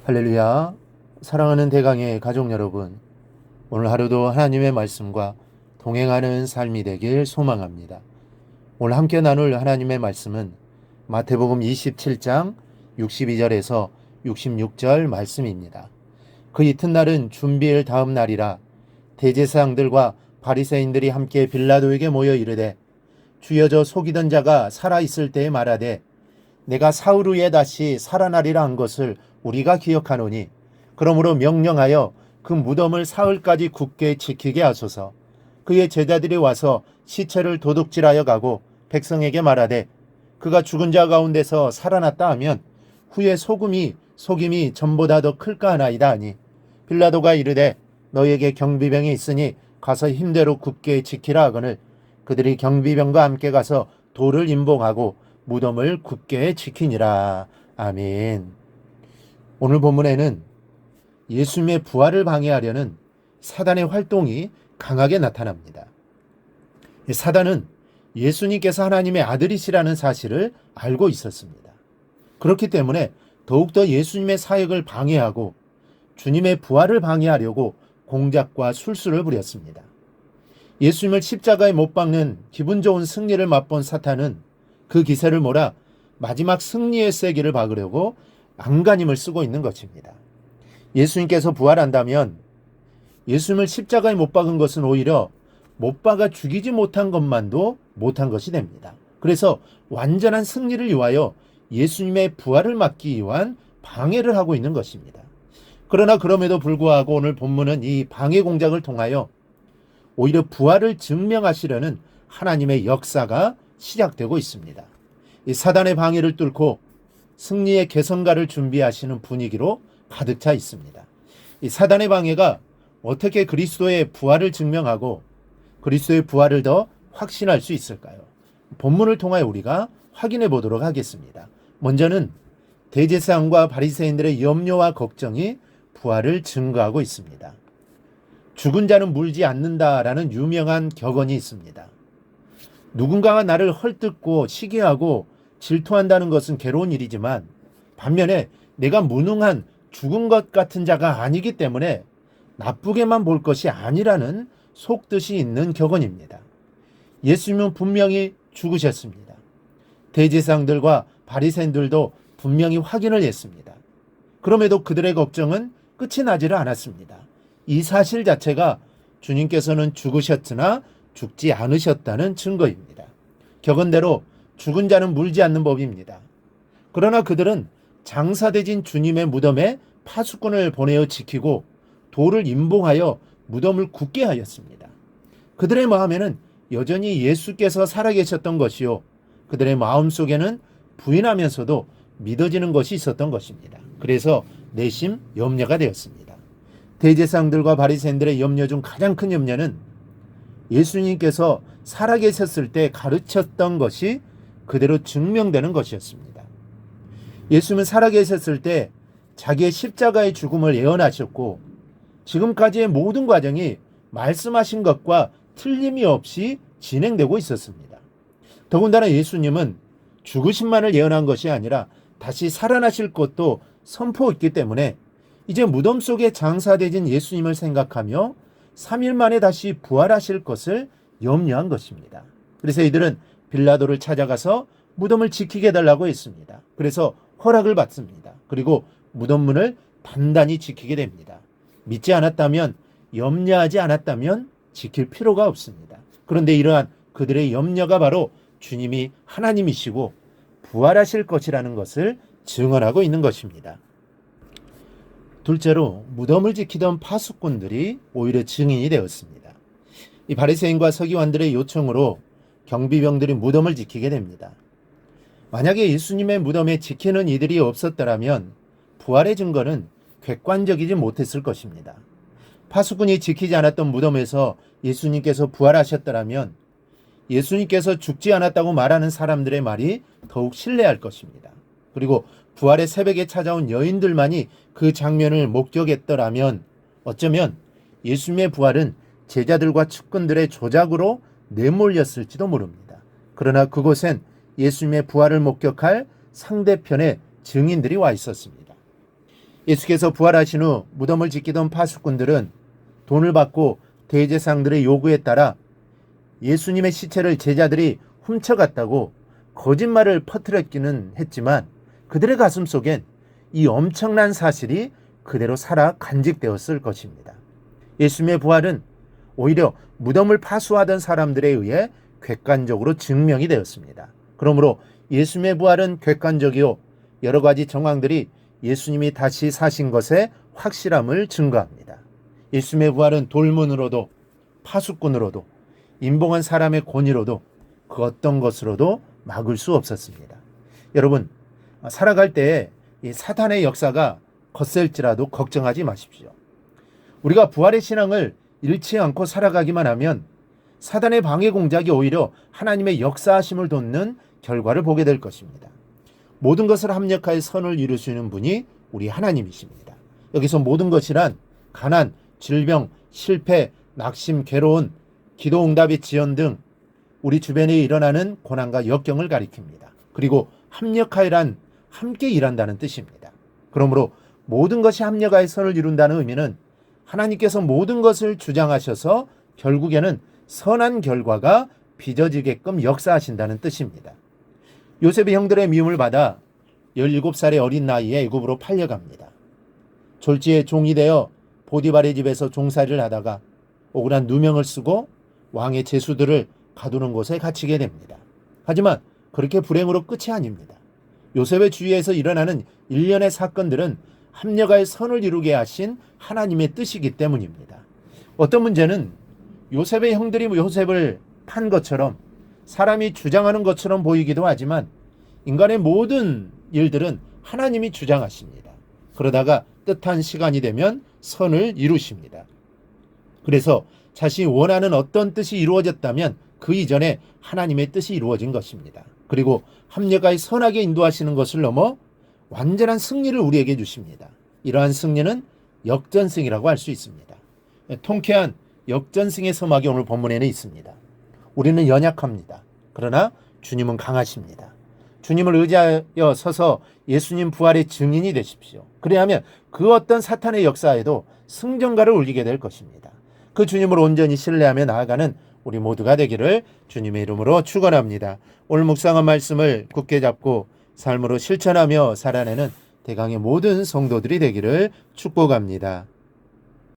할렐루야. 사랑하는 대강의 가족 여러분, 오늘 하루도 하나님의 말씀과 동행하는 삶이 되길 소망합니다. 오늘 함께 나눌 하나님의 말씀은 마태복음 27장 62절에서 66절 말씀입니다. 그 이튿날은 준비일 다음 날이라 대제사장들과 바리새인들이 함께 빌라도에게 모여 이르되, 주여, 저 속이던 자가 살아있을 때에 말하되 내가 사흘 후에 다시 살아나리라 한 것을 우리가 기억하노니, 그러므로 명령하여 그 무덤을 사흘까지 굳게 지키게 하소서. 그의 제자들이 와서 시체를 도둑질하여 가고 백성에게 말하되, 그가 죽은 자 가운데서 살아났다 하면 후에 속임이 전보다 더 클까 하나이다 하니, 빌라도가 이르되, 너희에게 경비병이 있으니 가서 힘대로 굳게 지키라 하거늘, 그들이 경비병과 함께 가서 돌을 임봉하고 무덤을 굳게 지키니라. 아멘. 오늘 본문에는 예수님의 부활을 방해하려는 사단의 활동이 강하게 나타납니다. 사단은 예수님께서 하나님의 아들이시라는 사실을 알고 있었습니다. 그렇기 때문에 더욱더 예수님의 사역을 방해하고 주님의 부활을 방해하려고 공작과 술수를 부렸습니다. 예수님을 십자가에 못 박는 기분 좋은 승리를 맛본 사탄은 그 기세를 몰아 마지막 승리의 세기를 박으려고 안간힘을 쓰고 있는 것입니다. 예수님께서 부활한다면 예수님을 십자가에 못 박은 것은 오히려 못 박아 죽이지 못한 것만도 못한 것이 됩니다. 그래서 완전한 승리를 위하여 예수님의 부활을 막기 위한 방해를 하고 있는 것입니다. 그러나 그럼에도 불구하고 오늘 본문은 이 방해 공작을 통하여 오히려 부활을 증명하시려는 하나님의 역사가 시작되고 있습니다. 이 사단의 방해를 뚫고 승리의 개선가를 준비하시는 분위기로 가득 차 있습니다. 이 사단의 방해가 어떻게 그리스도의 부활을 증명하고 그리스도의 부활을 더 확신할 수 있을까요? 본문을 통하여 우리가 확인해 보도록 하겠습니다. 먼저는 대제사장과 바리새인들의 염려와 걱정이 부활을 증거하고 있습니다. 죽은 자는 물지 않는다라는 유명한 격언이 있습니다. 누군가가 나를 헐뜯고 시기하고 질투한다는 것은 괴로운 일이지만, 반면에 내가 무능한 죽은 것 같은 자가 아니기 때문에 나쁘게만 볼 것이 아니라는 속뜻이 있는 격언입니다. 예수님은 분명히 죽으셨습니다. 대제사장들과 바리새인들도 분명히 확인을 했습니다. 그럼에도 그들의 걱정은 끝이 나지를 않았습니다. 이 사실 자체가 주님께서는 죽으셨으나 죽지 않으셨다는 증거입니다. 격언대로 죽은 자는 물지 않는 법입니다. 그러나 그들은 장사되진 주님의 무덤에 파수꾼을 보내어 지키고 돌을 임봉하여 무덤을 굳게 하였습니다. 그들의 마음에는 여전히 예수께서 살아계셨던 것이요, 그들의 마음속에는 부인하면서도 믿어지는 것이 있었던 것입니다. 그래서 내심 염려가 되었습니다. 대제사장들과 바리새인들의 염려 중 가장 큰 염려는 예수님께서 살아계셨을 때 가르쳤던 것이 그대로 증명되는 것이었습니다. 예수님은 살아계셨을 때 자기의 십자가의 죽음을 예언하셨고, 지금까지의 모든 과정이 말씀하신 것과 틀림이 없이 진행되고 있었습니다. 더군다나 예수님은 죽으심만을 예언한 것이 아니라 다시 살아나실 것도 선포했기 때문에 이제 무덤 속에 장사되진 예수님을 생각하며 3일 만에 다시 부활하실 것을 염려한 것입니다. 그래서 이들은 빌라도를 찾아가서 무덤을 지키게 해달라고 했습니다. 그래서 허락을 받습니다. 그리고 무덤 문을 단단히 지키게 됩니다. 믿지 않았다면, 염려하지 않았다면 지킬 필요가 없습니다. 그런데 이러한 그들의 염려가 바로 주님이 하나님이시고 부활하실 것이라는 것을 증언하고 있는 것입니다. 둘째로 무덤을 지키던 파수꾼들이 오히려 증인이 되었습니다. 이 바리새인과 서기관들의 요청으로 경비병들이 무덤을 지키게 됩니다. 만약에 예수님의 무덤에 지키는 이들이 없었더라면 부활의 증거는 객관적이지 못했을 것입니다. 파수꾼이 지키지 않았던 무덤에서 예수님께서 부활하셨더라면 예수님께서 죽지 않았다고 말하는 사람들의 말이 더욱 신뢰할 것입니다. 그리고 부활의 새벽에 찾아온 여인들만이 그 장면을 목격했더라면 어쩌면 예수님의 부활은 제자들과 측근들의 조작으로 내몰렸을지도 모릅니다. 그러나 그곳엔 예수님의 부활을 목격할 상대편의 증인들이 와 있었습니다. 예수께서 부활하신 후 무덤을 지키던 파수꾼들은 돈을 받고 대제사장들의 요구에 따라 예수님의 시체를 제자들이 훔쳐갔다고 거짓말을 퍼뜨렸기는 했지만 그들의 가슴 속엔 이 엄청난 사실이 그대로 살아 간직되었을 것입니다. 예수님의 부활은 오히려 무덤을 파수하던 사람들에 의해 객관적으로 증명이 되었습니다. 그러므로 예수님의 부활은 객관적이요 여러 가지 정황들이 예수님이 다시 사신 것의 확실함을 증거합니다. 예수님의 부활은 돌문으로도 파수꾼으로도 임봉한 사람의 권위로도 그 어떤 것으로도 막을 수 없었습니다. 여러분, 살아갈 때에 이 사탄의 역사가 거셀지라도 걱정하지 마십시오. 우리가 부활의 신앙을 잃지 않고 살아가기만 하면 사단의 방해 공작이 오히려 하나님의 역사하심을 돕는 결과를 보게 될 것입니다. 모든 것을 합력하여 선을 이루시는 분이 우리 하나님이십니다. 여기서 모든 것이란 가난, 질병, 실패, 낙심, 괴로운, 기도응답의 지연 등 우리 주변에 일어나는 고난과 역경을 가리킵니다. 그리고 합력하여란 함께 일한다는 뜻입니다. 그러므로 모든 것이 합력하여 선을 이룬다는 의미는 하나님께서 모든 것을 주장하셔서 결국에는 선한 결과가 빚어지게끔 역사하신다는 뜻입니다. 요셉의 형들의 미움을 받아 17살의 어린 나이에 애굽으로 팔려갑니다. 졸지에 종이 되어 보디발의 집에서 종살이를 하다가 억울한 누명을 쓰고 왕의 제수들을 가두는 곳에 갇히게 됩니다. 하지만 그렇게 불행으로 끝이 아닙니다. 요셉의 주위에서 일어나는 일련의 사건들은 합력하여 선을 이루게 하신 하나님의 뜻이기 때문입니다. 어떤 문제는 요셉의 형들이 요셉을 판 것처럼 사람이 주장하는 것처럼 보이기도 하지만 인간의 모든 일들은 하나님이 주장하십니다. 그러다가 뜻한 시간이 되면 선을 이루십니다. 그래서 자신이 원하는 어떤 뜻이 이루어졌다면 그 이전에 하나님의 뜻이 이루어진 것입니다. 그리고 합력하여 선하게 인도하시는 것을 넘어 완전한 승리를 우리에게 주십니다. 이러한 승리는 역전승이라고 할 수 있습니다. 통쾌한 역전승의 서막이 오늘 본문에는 있습니다. 우리는 연약합니다. 그러나 주님은 강하십니다. 주님을 의지하여 서서 예수님 부활의 증인이 되십시오. 그래야하면 그 어떤 사탄의 역사에도 승전가를 울리게 될 것입니다. 그 주님을 온전히 신뢰하며 나아가는 우리 모두가 되기를 주님의 이름으로 축원합니다. 오늘 묵상한 말씀을 굳게 잡고 삶으로 실천하며 살아내는 대강의 모든 성도들이 되기를 축복합니다.